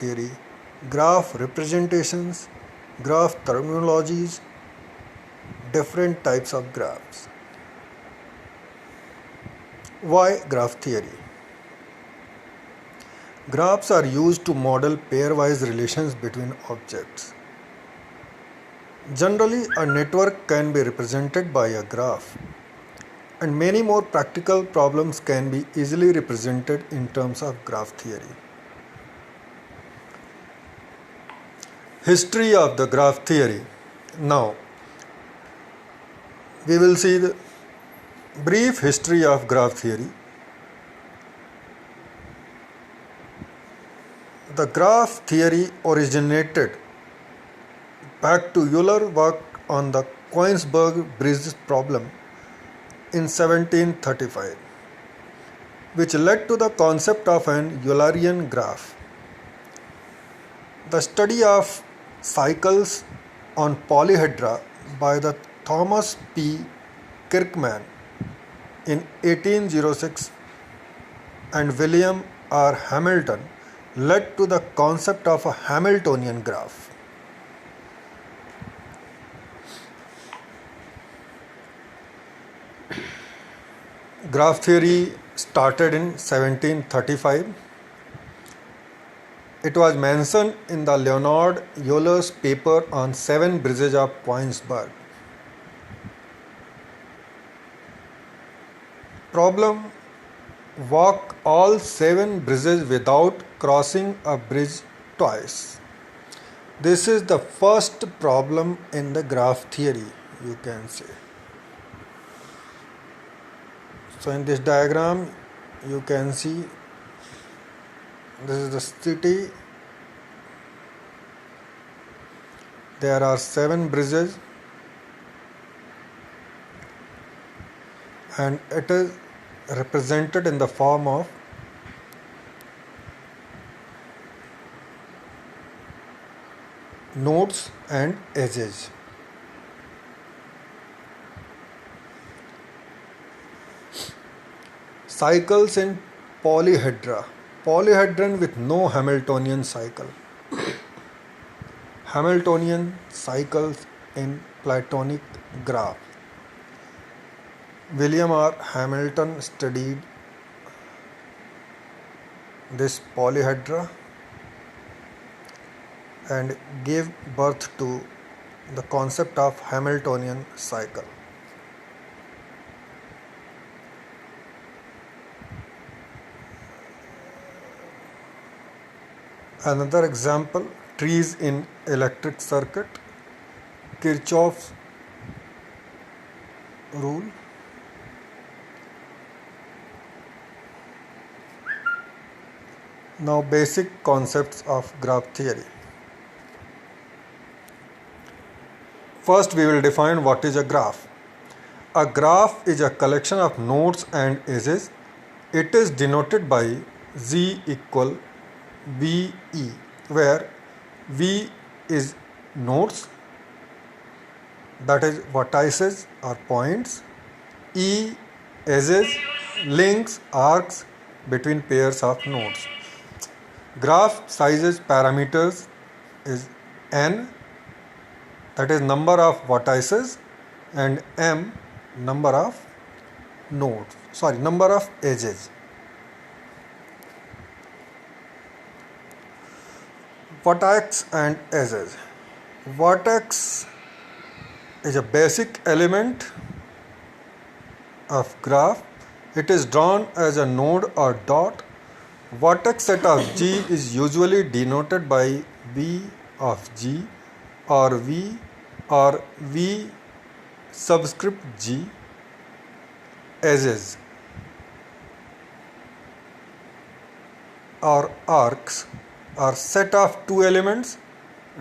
theory, graph representations, graph terminologies, different types of graphs. Why graph theory? Graphs are used to model pairwise relations between objects. Generally, a network can be represented by a graph, and many more practical problems can be easily represented in terms of graph theory. History of the graph theory. Now, we will see the brief history of graph theory. The graph theory originated back to Euler work on the Koenigsberg bridge problem in 1735, which led to the concept of an Eulerian graph. The study of cycles on polyhedra by the Thomas P. Kirkman in 1806 and William R. Hamilton led to the concept of a Hamiltonian graph. Graph theory started in 1735. It was mentioned in the Leonhard Euler's paper on 7 bridges of Koenigsberg. Problem: walk all 7 bridges without crossing a bridge twice. This is the first problem in the graph theory, you can say. So in this diagram you can see this is the city. There are 7 bridges and it is represented in the form of nodes and edges. Cycles in polyhedra. Polyhedron with no Hamiltonian cycle. Hamiltonian cycles in Platonic graph. William R. Hamilton studied this polyhedra and gave birth to the concept of Hamiltonian cycle. Another example, trees in electric circuit, Kirchhoff's rule. Now, basic concepts of graph theory. First, we will define what is a graph. A graph is a collection of nodes and edges. It is denoted by Z equal VE, where V is nodes, that is vertices or points, E edges, links, arcs between pairs of nodes. Graph sizes parameters is n, that is number of vertices, and m, number of edges. Vertex and edges. Vertex is a basic element of graph. It is drawn as a node or dot. Vertex set of G is usually denoted by V of G or V subscript G. Edges or arcs are set of 2 elements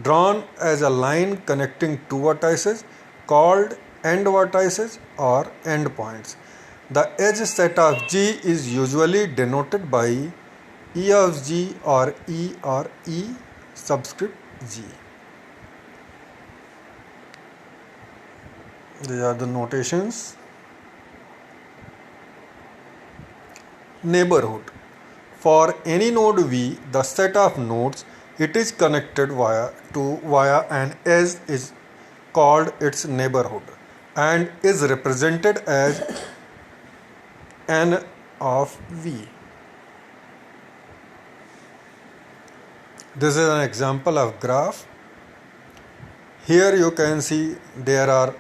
drawn as a line connecting 2 vertices called end vertices or end points. The edge set of G is usually denoted by E of G or E subscript G. These are the notations. Neighborhood. For any node V, the set of nodes It is connected via an edge is called its neighborhood and is represented as n of v. This is an example of graph. Here you can see there are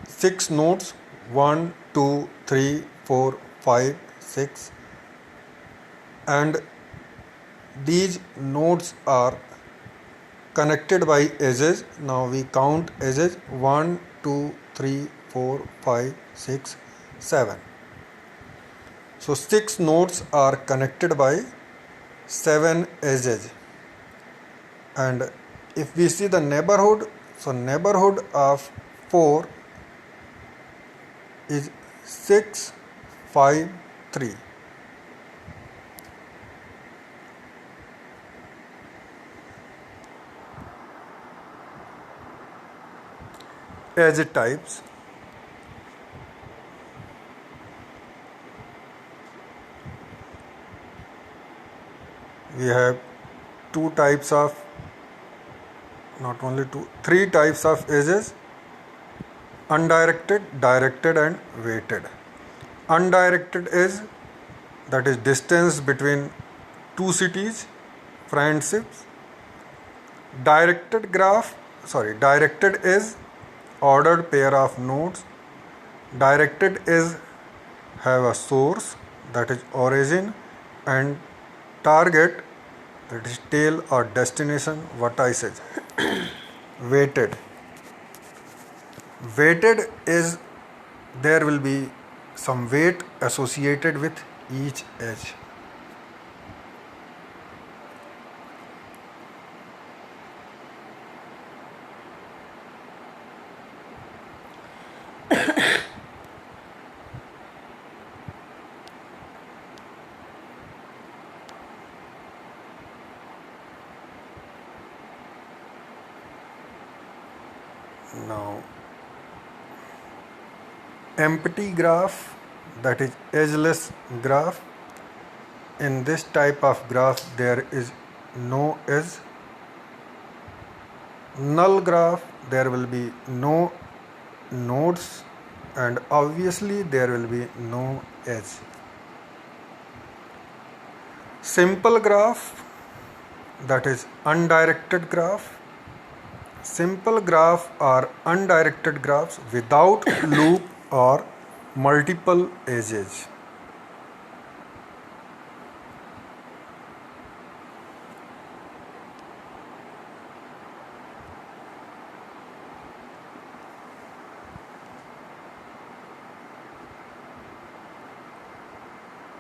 6 nodes 1, 2, 3, 4, 5, 6, and these nodes are connected by edges. Now we count edges 1, 2, 3, 4, 5, 6, 7. So 6 nodes are connected by 7 edges. And if we see the neighborhood, so neighborhood of 4 is 6, 5, 3. Edge types. We have two types of, not only two, three types of edges: undirected, directed, and weighted. Undirected edge, that is distance between two cities, friendships. Directed is ordered pair of nodes. Directed is have a source, that is origin, and target, that is tail or destination, vertices. Weighted is there will be some weight associated with each edge. Now, empty graph, that is edgeless graph. In this type of graph there is no edge. Null graph, there will be no nodes and obviously there will be no edge. Simple graph, that is undirected graph. Simple graph are undirected graphs without loop or multiple edges.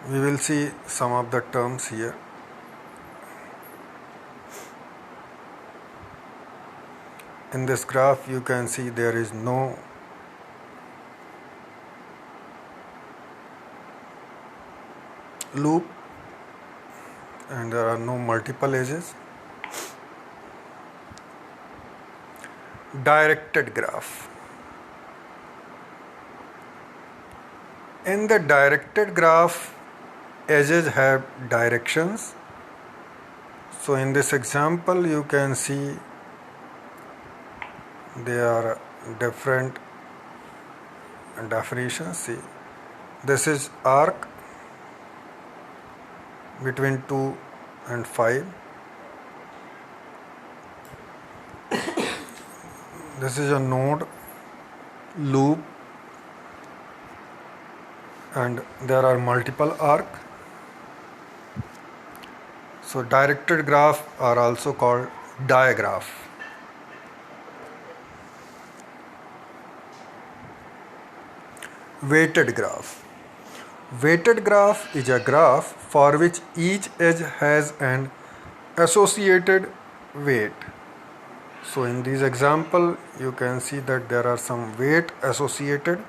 We will see some of the terms here. In this graph you can see there is no loop and there are no multiple edges. Directed graph. In the directed graph, edges have directions. So in this example you can see there are different definitions. See, this is arc between 2 and 5. This is a node, loop, and there are multiple arc. So directed graph are also called digraph. Weighted graph. Weighted graph is a graph for which each edge has an associated weight. So in this example you can see that there are some weight associated,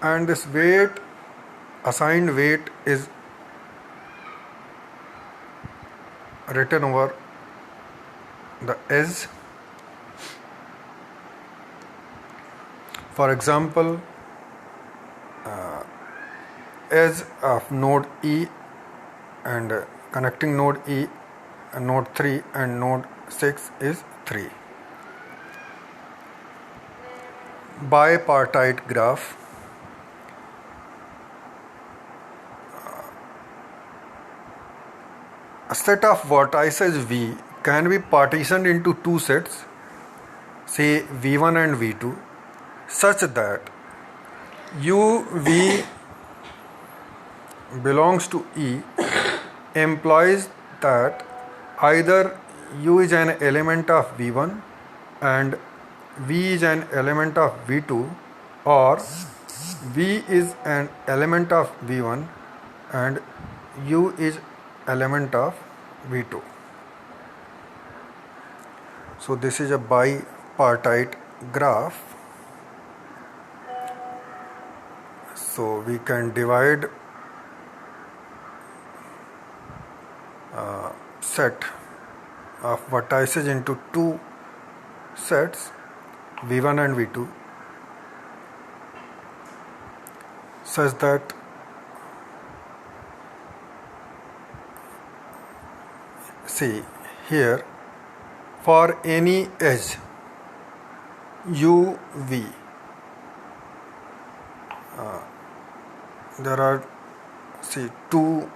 and this weight, assigned weight, is written over the edge. For example, edge of node E and connecting node E node 3 and node 6 is 3. Bipartite graph. A set of vertices V can be partitioned into two sets, say V1 and V2, such that UV belongs to E implies that either U is an element of V1 and V is an element of V2, or V is an element of V1 and U is element of V2. So this is a bipartite graph. So we can divide set of vertices into two sets, V1 and V2, such that see here, for any edge UV, there are two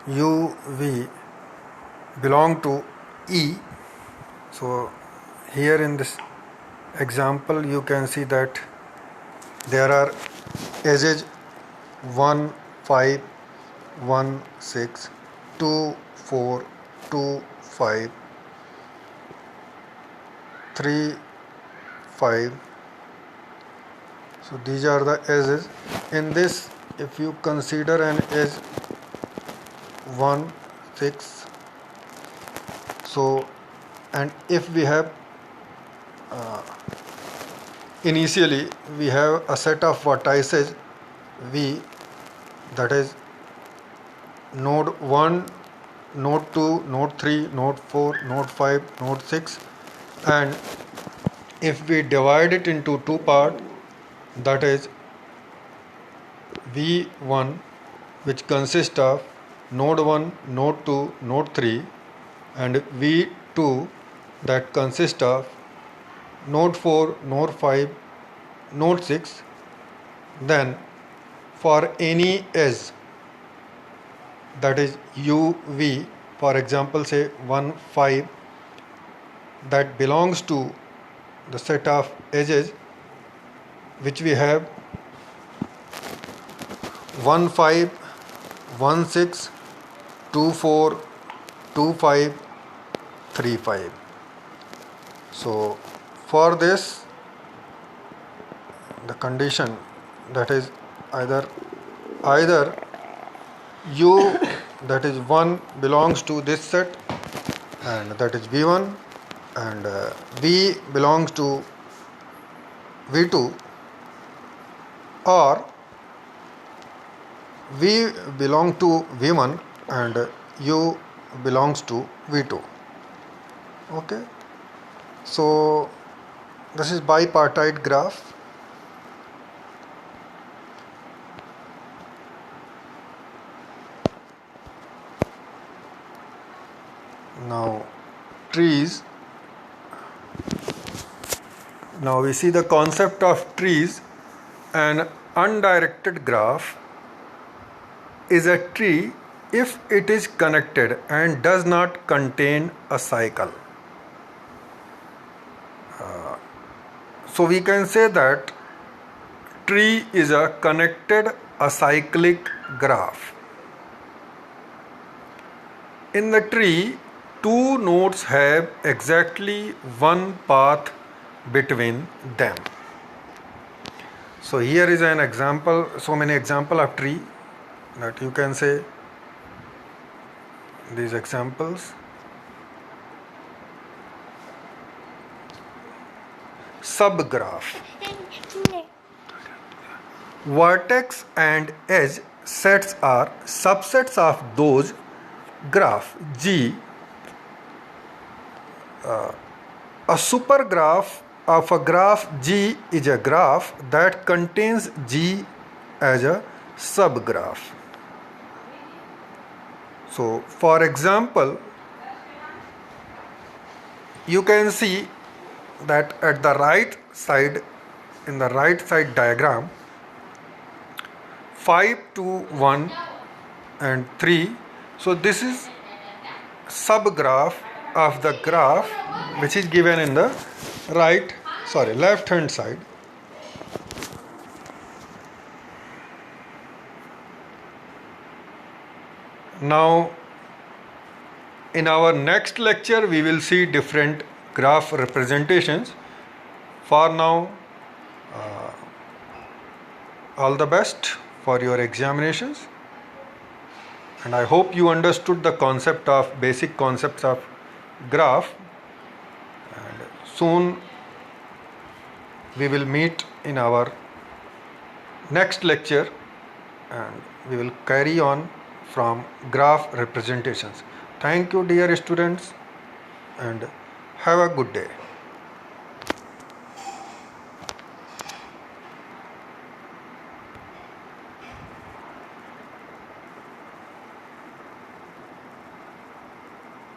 UV belong to E. So here in this example you can see that there are edges 1, 5, 1, 6, 2, 4, 2, 5, 3, 5. So these are the edges. In this, if you consider an edge 1, 6, so, and if we have initially we have a set of vertices V, that is node 1, node 2, node 3, node 4, node 5, node 6, and if we divide it into two parts, that is V1, which consists of node 1, node 2, node 3, and V2, that consists of node 4, node 5, node 6, then for any edge, that is UV, for example say 1, 5, that belongs to the set of edges which we have 1, 5, 1, 6, 2, 4, 2, 5, 3, 5. So for this, the condition, that is either U, that is 1, belongs to this set, and that is V1, and V belongs to V2, or V belong to V1 and U belongs to V2. Okay, so this is bipartite graph. Now trees. Now we see the concept of trees. An undirected graph is a tree if it is connected and does not contain a cycle. So we can say that tree is a connected acyclic graph. In the tree, two nodes have exactly one path between them. So here is an example, so many examples of tree that you can say these examples. Subgraph. Vertex and edge sets are subsets of those graph G. A supergraph of a graph G is a graph that contains G as a subgraph. So for example, you can see that at the right side, in the right side diagram, 5, 2, 1 and 3. So this is subgraph of the graph which is given in the left hand side. Now in our next lecture we will see different graph representations. For now, all the best for your examinations, and I hope you understood the basic concepts of graph, and soon we will meet in our next lecture and we will carry on from graph representations. Thank you dear students, and have a good day.